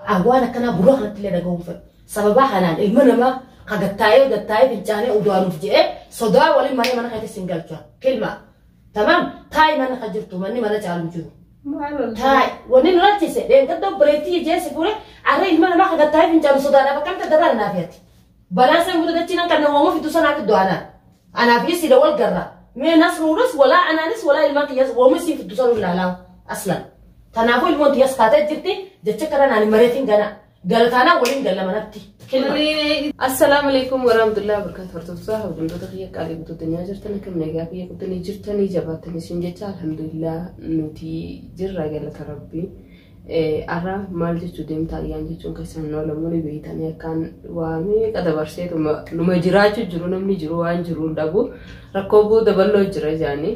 أهوانا كنا بروح نتلي رجوم في سببها حنان المنما قدتاي ودتاي بنجاني ودوانو في جئة صداع ولا ماني ما نخيت السنجال جوا كلمة تمام تاي ما نخجرتو ماني ما نجعل مجرو تاي ونين راتي سدين قدو بريتي جيسي بوري عري المنما قدتاي بنجاني صداع أنا بكم تدبر نافيتي بلاسة مدتنا كنا هم في دوسنا كدوانا أنا في سيدا والجرا من ناس رورس ولا أنا ناس ولا الماتياس ومسي في دوسنا ولا لا أصلا تنافل الماتياس كاتة جرتي جتكرنا عن مريتين جنا قالتنا ولين قال لما نبتي السلام عليكم ورحمة الله وبركاته ورتوصاها وجمدة تغيير قالي بتوتني جرتنا كم نجابية كنتني جرتني جبتني سنجتها الحمد لله نوتي جرّا قالت ربي أرى مالجي توديم تاليان جتون كيسان نولا مولي بيتاني كان وامي كذا برسيت نما جراچو جرو نمني جروان جرو دابو ركوبو دبلو جرا جاني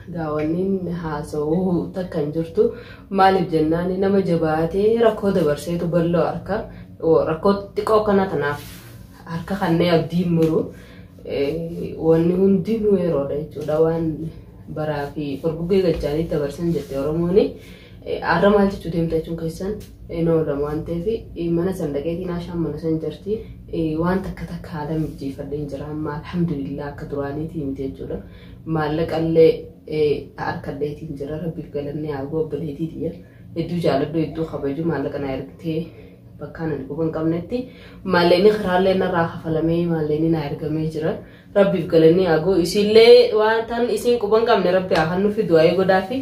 داوانين هاسو تكن جرتو مالي جناني نما جباتي ركو دبرسيتو بلو أركا وركو تكو كنا تناف أركا خنّي أبدي مرو واني هندي نويرو دايچو داوان برا في فربوغي جاني تبرسن جتي ورموني أرى مالتي توديم تايچون كيسان إنه رمان تفي mana sandaqeeti naashaan mana san jirti waan takka takka haala mijjeeffadheen jira amma alhamdulillah akka duraaniitii miti jechuudha maallaqallee harkadheetiin jira rabbiif galannee haa gobbaleetii tiyya hedduu jaaladhu hedduu kabaju maallaqa na ergitee bakkaan ani quban qabnetti maallaqni karaallee narraa kafalamee maallaqni na ergamee jira rabbiif galannee haa goo isiillee waan tan isiin quban qabne rabbi haa kan nufi du'aa godhaafi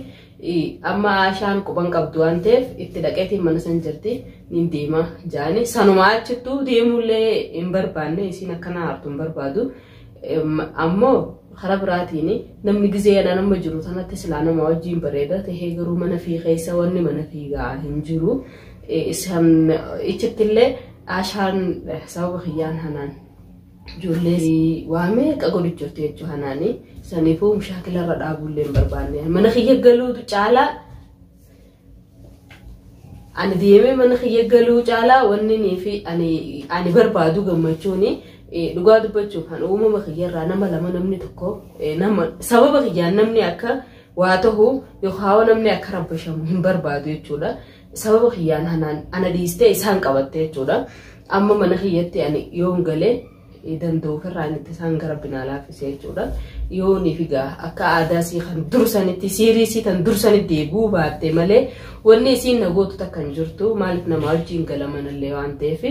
amma ashaan quban qabdu waan ta'eef itti dhaqeetiin mana san jirti nin deema jaani sanuma achittu deemullee hin barbaanne isiin akkana hartu hin barbaadu ammoo karaa biraatiin namni gizee yana nama jiru sanatti silaa nama wajjiin bareeda ta'ee garuu mana fi keessa wanni mana fiigaa hin jiru isaan ichittillee ashaan sababa kiyyaan hanaan ijoollee waamee qaqodichooti jechuu hanaani saniifuu mushaakila irra dhaabullee hin barbaanne mana kiyya galuutu caalaa ani deemee mana kiyya galuu caalaa wanni niifi ani barbaadu gammachuuni dhugaa dubbachuuf kan uumama kiyyarraa nama lama namni tokko nama sababa kiyyaan namni akka waa ta'u yookaan namni akka rabbashamu hin barbaadu jechuudha sababa kiyyaan hanaan ana dhiistee isaan qabatte jechuudha amma mana kiyyatti ani yoon galee danda'u firraan itti isaan gara binaalaa fisee jechuudha yoon ifigaa akka aadaa sii kan dursanitti siirii tan dursanitti deebuu baatte malee wanni isiin nagootu takka hin jirtu maaliif nama wajjiin galamanallee waan ta'eef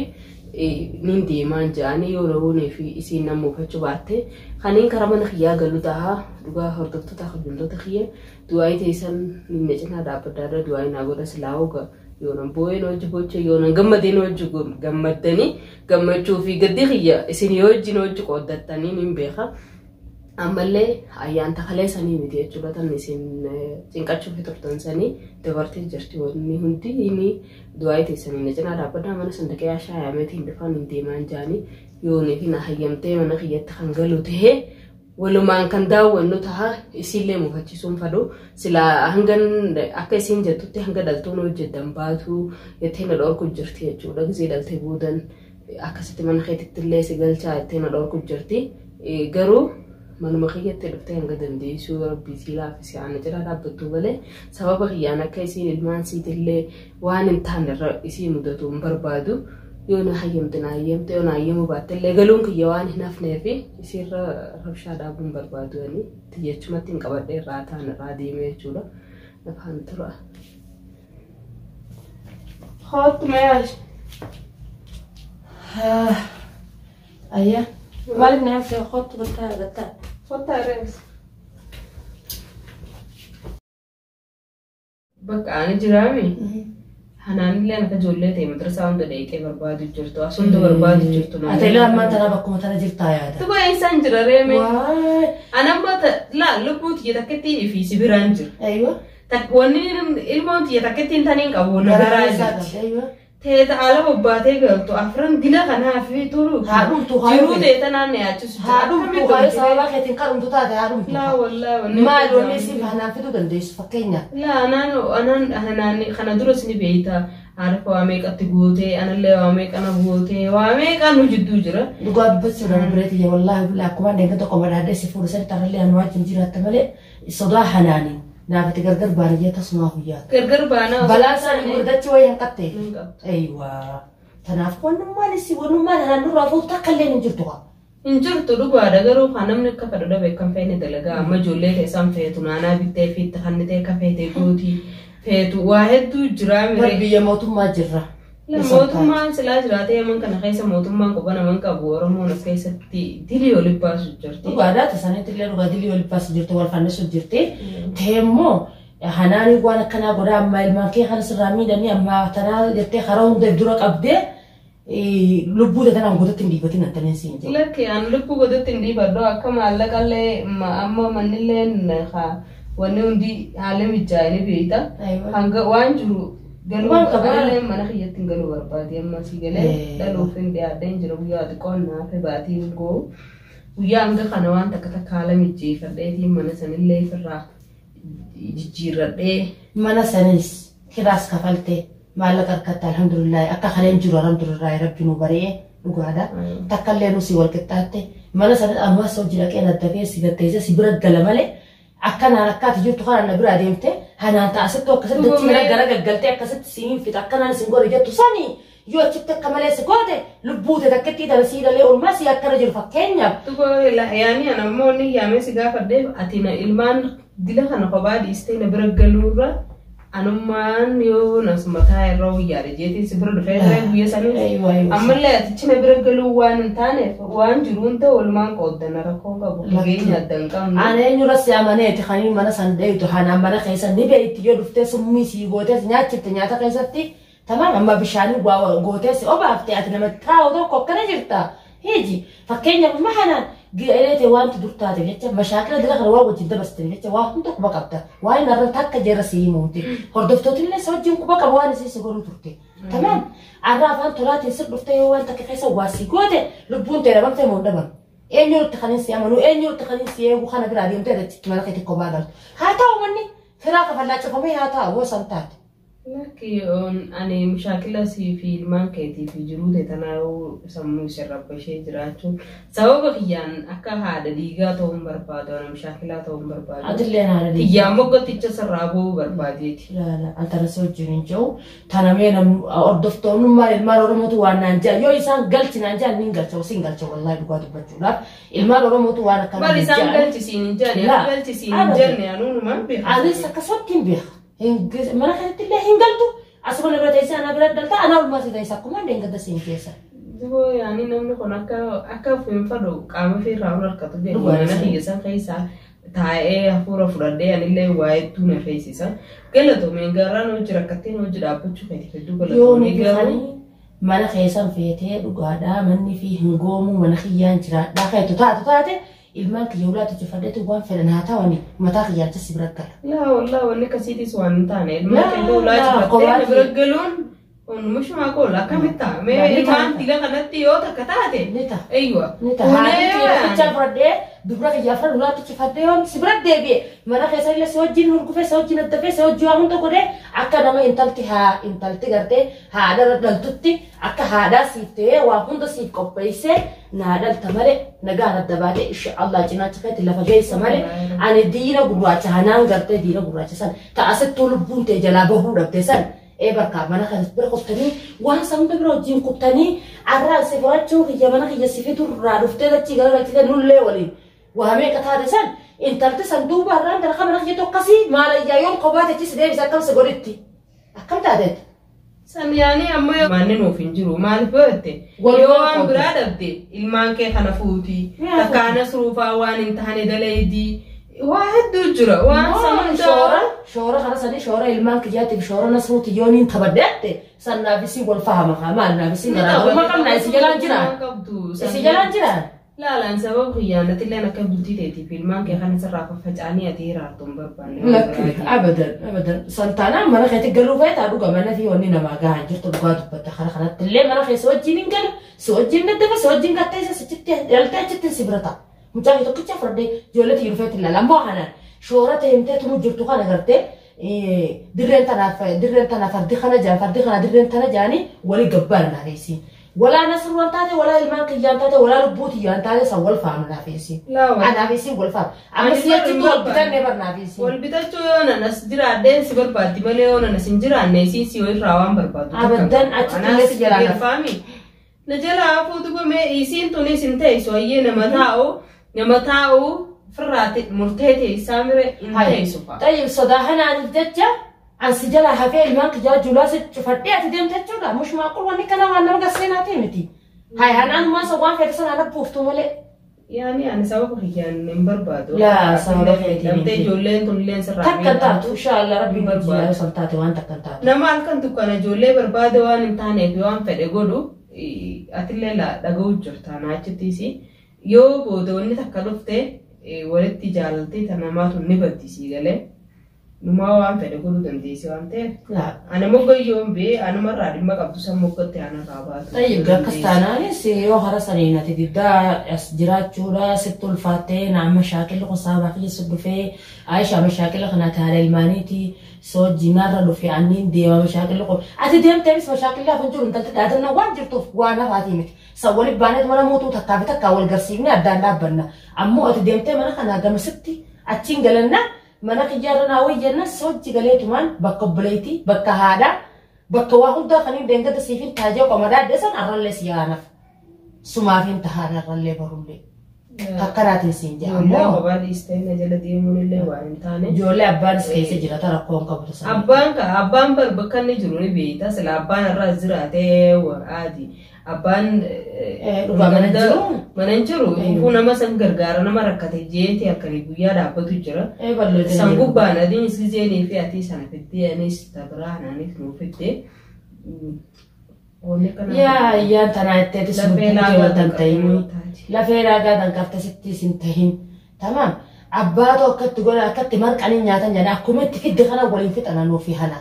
nin deemaan ja'anii yoo rahuunii fi isiin nama uffachuu baatte kaniin karaa mana kiyyaa galu ta'a dhugaa hordoftoota hojjettoota kiyya du'aayi teessan ninne cinaa dhaabbaddaadha du'aayi naa godha silaa hoga yoonan boo'een hojii bocha yoonan gammadeen hojii gammaddanii gammachuu fi gaddi kiyya isin hojii hojii qooddattanii nin beeka ammallee ayyaanta kalee sanii miti jechuudha tan isin cinqachuuf turtan sanii dabartee jirti wanni hundi inni du'aayi teessan ninne cinaa dhaabbaddaa mana sandaqee ashaa yaameetiin dhufaan hin deemaan jaanii yoonii fi na hayyamtee mana kiyyatti kan galu tahee walumaan kan daawwannu ta'a isiillee mufachiisuun fadhu sila hangan akka isiin jettutti hanga dhaltuun hojjetan baatu yettee na dhorku jirti jechuudha gizee dhaltee boodan akkasitti mana keetitti illee si galchaa yettee na dhorku jirti garuu manuma kiyyatti dhuftee hanga dandeessuu rabbii sii laafisee ana jira dhaabbattu malee sababa kiyyaan akka isiin ilmaan siitillee waan hin taane isii mudatu hin barbaadu yoona hayyamtana hayyamte yoona hayyamu baattellee galuun kiyya waan hin hafneefi isiirra rabshaa dhaabuun barbaadu ani tiyyachumatti hin qabadhee irraa ta'an irraa deemee jechuudha nafaan tura خاط ماشي أيه مالك نعرف خاط قلتها خطها رئيس بك أنا جرامي hanaan illee akka ijoollee ta'e madrasaa hunda deeqee barbaadu jirtu asunda barbaadu jirtu nama ati lamma tana bakkuma tana jirtaa yaada tuba isaan jira reeme anamma la lubbuuti jedhaketti fi sibiraan jira aywa wanni ilmooti jedhaketti taniin qabu nagaraa jirti aywa teeta ala bobbaatee galtu afran dila kanaaf turu jiru teeta naanne yaachisu haadhumtu hayo sababa keetiin kadhumtu taate haadhumtu la wallahi maal wanni si hanaan fidu dandeessu fakkeenya la anaan kana dura sini beeyta عارف واميك أتقولتي أنا اللي واميك أنا قولتي واميك أنا جدو جرا دقات بس أنا بريتي والله لا كمان دينك تقوم على هذا سفور سنة ترى اللي أنا واجد نجيرها تملي الصداع حناني نافت غرغر بانيه تسمع فيها غرغر بانا بلا سن مردتش وين قطي ايوه تناف ونما لسي ونما نرى فوق تقلين جرتها injirtu dhugaadha garuu kan namni akka fedhu beekan feene dalagaa amma ijoollee keessan feetu naanaa bittee fi tahannitee akka feete gooti feetu waa hedduu jira mire biyya mootummaa jirra mootummaan silaa jiraatee man kana keessa mootummaan qubana man qabu oromoon as keessatti dilii oli baasu jirti dhugaadha tasaanitti illee dhugaa dilii oli baasu jirti wal fannisu jirti teemmoo hanaanii waan akkanaa godhaa amma ilmaan kee kana sirraa miidhanii amma tanaa jettee karaa hunda dura qabdee lubbu da tanaan godatti ndiibatin antanen siinje lakki an lubbu godatti ndiibaddo akka maallaqallee amma mannilleen ha wanni hundi haala mijaa'ini beeyta hanga waan jiru galuu qabalee mana kiyyattiin galuu barbaade amma si galee dhaluuf hin dhiyaadeen jira guyyaa xiqqoon naafe baatii goo guyyaa hanga kana waan takka takka haala mijeeffadheetiin mana sanillee firraa jijjiirradhee mana sanis kiraas kafaltee مالك أركض الحمد لله أكا خلين جرو الحمد لله ربي نبرئ نقعدا تكلم نسي والكتاتة ما نسأل أنواع سوجي لك أنا الدفيع سيجتيزة سيبرد قلمله أكا نركات جيت تخان نبرة ديمته هنا أنت أسد تو كسد تيجي لك قلتي كسد سنين في تكنا نسنقول جت تصاني يو أشوف تكمل سكوته لبوته تكتي ترسيل له والماسي أكره جل فكينيا تقول لا يعني أنا موني يا مسي قافة ده أتينا إلمان دله أنا قبادي استينا برجلورة anumaan yoo nasmataa irraa wiyyaare jeetiin si bira dhufee guyyaasanii ammallee atichina bira galuu waan hin taaneef waan jiruun ta'u walumaan qooddana rakkoo qabu fageenya addan qabnu. Ana eenyurra si amaneeti kan mana san deebitu hanaan mana keessa ni beeyti yoo dhuftee summii si gootees nyaachifte nyaata keessatti tamam amma bishaanii gootees obaaftee ati nama taa'u tokko akkana jirta hiji fakkeenyaaf mahanaan قالت وانت درتها تجتة مشاكل دلها غير وجد دبس تجتة واحد تك بقبته واي نرى تك جرسي موتي هردفتوا تلي سوتشين كبك أبوان سيس يقولوا ترتي تمام عرفان تراتي سر دفتي هو أنت كيسا واسي قوته لبون ترى ما تمون دبم إني رتخانين سيامنو إني رتخانين سيام وخنا براديم ترى تكمل كي تكبادل هاتا ومني فراق فلا تفهمي هاتا هو سنتات لكن أنا مشاكل سي في الماركت في جرودة تناو سمو شرب بشيء جراتو سبب خيان أكا هذا ديجا توم برباد ولا مشاكلاتهم برباد أدلنا هذا ديجا يا مقطع تجسرابو برباديت لا أنت رسول جرينجو تنامين أردفتون المال رموت وانا نجا يو إنسان قلت نجا نينجا تو سينجا تو والله بقعد بجولا المال رموت وانا كان ما إنسان قلت سينجا لا قلت سينجا يعني ما بيخ أنا سكسوتين بيخ mana kanatti illee hin galtu asuma na bira teessee ana bira dalta ana olmaa si teessa akkuma hundeen gadda siin keessa. Duboo yaani namni kun akka finfadhu qaama fi irraa harkatu jedhu mana hiyyeessan keessaa taa'ee hafuura fudhadhee anillee waa hedduu na feesisa. Galatoomee garaan hojii rakkattiin hojii dhaabbachuu feeti hedduu galatoomee garuu. Mana keessan feetee dhugaadhaa manni fi hin goomu mana kiyyaan jiraadhaa feetu taate. ilmaan kiyya ulaatu jifadheetu waan fedhan haa ta'ani mataa kiyyaatti si bira gala. Laa wallaa wanni akkasiitis waan hin taane ilmaan kiyya ulaatu jifadhee bira galuun mashuma kola akkamitti mee ilmaan tiga kanatti yoo takka taate eeywa. Haati fudhadhee dubra kiyyaa fudhan ulaatu jifadhee yoon si bira deebi'e mana keessa illee si wajjin hurgufee si wajjin addafee si wajjin waa hunda godhee akka nama intalti gartee haadha dhaltutti akka haadhaa siif ta'ee waa hunda siif qopheessee naa dhalta malee nagaan adda baatee insha Allah cinaacha keetti lafa geessa malee ani diina gurraacha hanaan gartee diina gurraacha san ta'asittuu lubbuun ta'e jalaa bahuu dhabde san barka mana kan bira qottanii waan samta bira wajjin qottanii arraa si furachuu kiyya mana kiyya si fitu irraa dhuftee dachii garagalchite nullee waliin waa meeqa taate san intalti san duuba irraan dalqa mana kiyya tokkasii maalayyaa yoon qobaate si deebise akkam si godhitti akkam taateet. Samiyani amma manni nuuf hin jiru maaliif beekte yoo waan biraa dhabde ilmaan kee kana fuuti takkaana suruufaa waan hin taane daleedii waa hedduu jira waan samanta shoora kana sanii shoora ilmaan kiyyaatiif shoora nasruuti yoo niin tabaddeette san naafisii wal fahama maal naafisii garaagarummaa qabna isi jalaan jiraan laalaan sababa xiyyaanatti illee akka bultii ta'eetiif ilmaan kee kana sirraa faffaca'anii ati hiraartuun barbaanne. Abadan santaanaan mana keetti galuu feetaa dhuga mana fi wanni namaa gahaa jirtu dhugaa dubbatta kana kanatti illee mana keessa wajjin hin galu si wajjin daddafa si wajjin gatteessa sichitti dhaltee achitti si bira ta'a. Mucaa fi tokkicha furdee ijoollee tiiruu feetti ilaalan boo hanaan shoora ta'imtee tumu jirtu kana gartee dirreen tanaaf fardi kana jaan fardi kana dirreen tana jaanii walii gabbaan naageessiin. ولا نصر وانتاتي ولا المال كيانتاتي ولا ربوتي يانتاتي سوال فهم نافيسي لا أنا نافيسي والفهم أما سياتي والبتان نبر نافيسي والبتان أنا نسجرا دين سبر بادي مليو أنا نسجرا نسي سوي راوان بربادو أبدا أنا سجرا فامي نجلا أفوتو بمي إيسين توني سنتي سوية نمتاو فراتي مرتيتي سامرة إنتي سوفا طيب صداحنا عن الدجا عن سجلها هفي المانك جا جلاسة شفتي أتديم تجولا مش معقول واني كنا وانا مقصينا تيمتي هاي هنان ما سوان في رسان أنا بوفتو ملي يعني أنا سوف رجال نمبر بادو لا سوف رجال نمتي جولين تنلين سرعين تكنتات إن شاء الله ربي بربادو سلطاتي وان تكنتات نما الكنتو كان جولي بربادو وان امتاني بيوان فده قدو أتلي لا دقو جرتانا أجتيسي يو بودو اني تكالفته ولدتي جالتي تناماتو نبتي سيغالي نما وان فده قدو دنديسي وانته لا أنا موقع يوم بي أنا مرة ديما قبضو سموقتي أنا راباتو طيب قاكستاناني سيو هرسانينا تديدا أسجرات جورا ستو الفاتين عم مشاكل قصابة في سبفي عايشة مشاكل قناة هالي المانيتي سو جينارا لو في عنين ديما مشاكل قو أتديم تبس مشاكل لا فنجور انت تدادنا واجرتو وانا فاتيمك سوالي بانت ولا موتو تكافي تكاول قرسيبني أدان لابنا عمو أتديم تبس منا خنا قمسبتي أتشنجلنا mana kejaran awal jenas so jika le cuman bakka belaiti bakka hada bakka wahud dah kani dengar tersifin taja komada desan aral le siana sumafin tahana aral le barulle kakaratin sinja Allah abad istana jala diamun le wain tane jole abban sekse jira tara kon ka buta abban barbakan ne juruni beita sala abban razira te wa adi abban mananjuru kuna masan gargara nama rakkate jeeti akari guyya dhaabatu jira sangu baana din isizeni fi ati sana fitti anis tabrana anis no fitti ya tana itti la fera ga dan kafta sitti sintahin tamam abbato akatti gola akatti marqani nyaatan jana akkuma itti fiddi kana waliin fixana no fi hana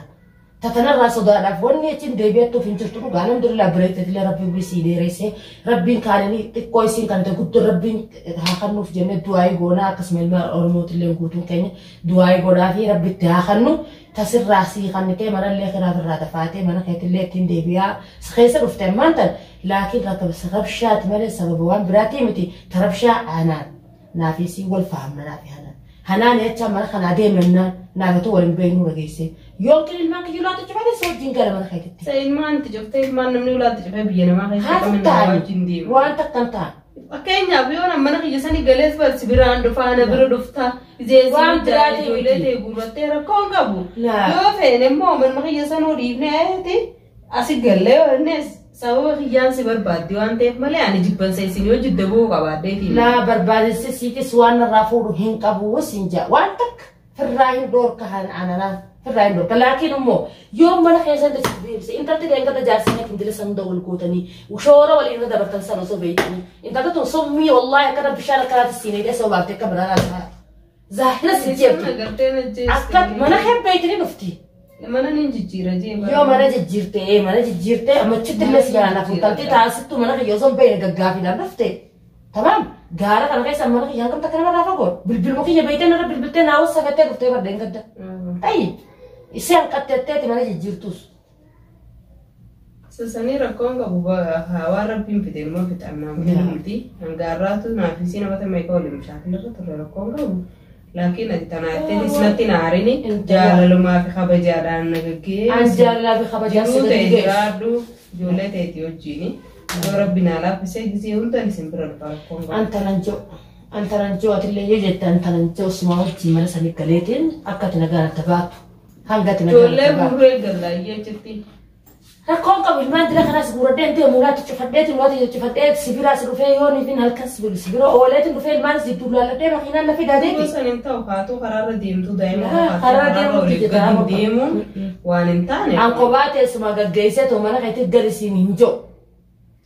تتنرى صداع فوني تين دبيتو فينشرتو قالهم در لا بريت تدل ربي بيسيدي ريسه ربي كانني كويسين كانت قلت ربي هاخنو في جنة دعاء غونا قسم الماء أرموت اللي نقولون كأني دعاء غونا في ربي تهاخنو تسر راسي خانك مرة اللي خلاف الرادة فاتي مرة كيت اللي تين دبيا سخيسر وفتمانتن لكن ركب سربشات ماله سبب وان براتي متي تربشة أنا نافيسي والفهم نافي هنان يتشا مرة خنا ديمنا ناقتو ولم بينو رجيسي يوكل الماك يولات تجمع لي صوت جنكر ما خيتتي سيدمان تجفتي ما نمني ولات تجمع بينا ما خيتتي من واجندي وانت كنتا أكيد بيونا ما نخي جسني جلس بس بران دفعنا بردفتا زي وانتراتي ولته يقولته ركون كابو يو فين مو من ما خي جسنو ريبنا هتي أسي جلله ونس سووا خيان سبر بادي وانته ماله أنا جبان سيسينيو جدبو كبادي تي لا بربادي سيتي سوان رافور هين كابو وسنجا وانتك في الرأي دور كهان أنا في الرأي دور لكن مو يوم ما نخيزان تسبيبس انت تدين كده جالسينك انت لسه ندور الكوتني وشورا ولا إنه دبرتن سنة سوبيتني انت تصمي والله كده بشارة كرات السنة ده سو بعتك كبرنا زاهرة سيتيبتي أكتر ما نخيب بيتني نفتي لما ننجيرة جيم يوم أنا جيرتي أما تشد الناس جانا فوتالتي تعسيتو ما نخي يوزن بين جعافي ده نفتي تمام جارة كان كيس أما نخي يانكم تكلم على فقول بالمخي يبيتنا رب بالبيتنا أو سفتة قلت بردين كده طيب إسيان كتتة ما نجي جيرتوس سسني ركون كبوبا هوا ربي مفتين ما فتحنا مهمتي عن نافسين بس ما يقول مشاكل ركون كبو لكن أتناعتني سنتي ناريني جالو ما في خبجاران نجكي أنجال في خبجار سيدي جاردو جولة تيجي جيني ربنا لا بسيج زيهم تاني سنبرر فاركون أنت رنجو أتلي يجت أنت رنجو سماه تيمنا سني كليتين أكتنا جانا تبات هنگتنا جولة بوري جلا يجتي ركون قبل ما أدري خلاص بوردين تي مولات تشوفدت مولات تشوفدت سبيرا سلوفي يوني فين هالكاس سبيرا أولاد لوفي المانس دي دولا لدي ما خينا نفيد هذيك بس أنتوا خاتو قرار ديم تو دايما قرار ديمو وانتاني أنقبات اسمها جيسة وما نخيت الجرسين ينجو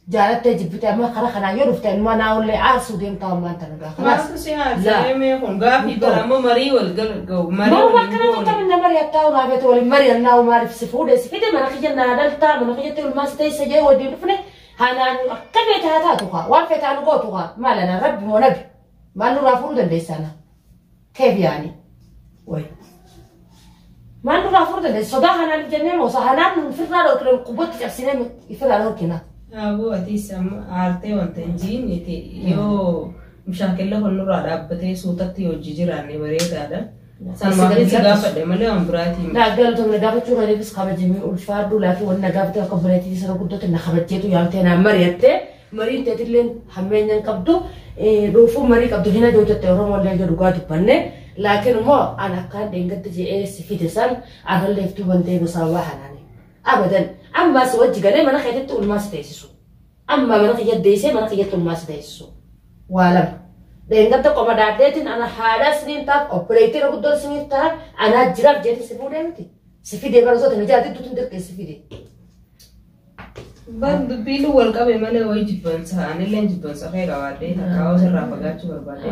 جالت تجيب تامه خنا يرفت ما ناول عارسو ديم تام ما تنقى خلاص لا ما يكون قافي برامو مري والجو مري ما هو كنا تكلم مري التاو نابت ولا مري الناو ما عرف سفود سفيد ما نخيجنا دلتا ما نخيجت الماس تيس جاي ودي نفني هنا كيف تهاتاتها وافت على قوتها ما لنا رب ونبي ما نرى فرود الليسانة كيف يعني وي ما نرى فرود الليسانة صداقنا الجنة وصحنا نفرنا لو كنا قبضت أفسنا يفرنا لو كنا Abu atis arte wanta injin iti yo mshakilla honnu radabate sutatti hojjijiraanne bareedaadha. Sanuma gaafadhe malee waan biraati. Galtoom gaafachuu kan ibs kabajamee ulfaadhu laakiin wanna gaafatee akka bareetii sana guddooti na kabajeetu yaamtee na mari'attee mariin teetilleen hammeenyaan qabdu dhuufuu marii qabdu hina jootatte Oromoo illee dhugaa dubbanne laakiin immoo an akkaan deengatti je'ee si fide san agalleeftuu wantee gosaa waa hanaani. Abadan amma si wajji galee mana keetti ulmaas teessisu. Amma mana kiyya deessee mana kiyyatti ulmaas teessisu. Waa lama. Deengatti qoma daaddeetiin ana haadha siniin taaf obboleettii na guddoo siniin taaf anaa jiraaf jeeti si fuudhee miti. Si fidee barzoota na jaati duutuun dirqee si fide. Ban dubbiin wal qabe malee wayii jibbansa anillee jibbansa fee qabaadhee takkaawwa sirraa fagaachuu barbaade.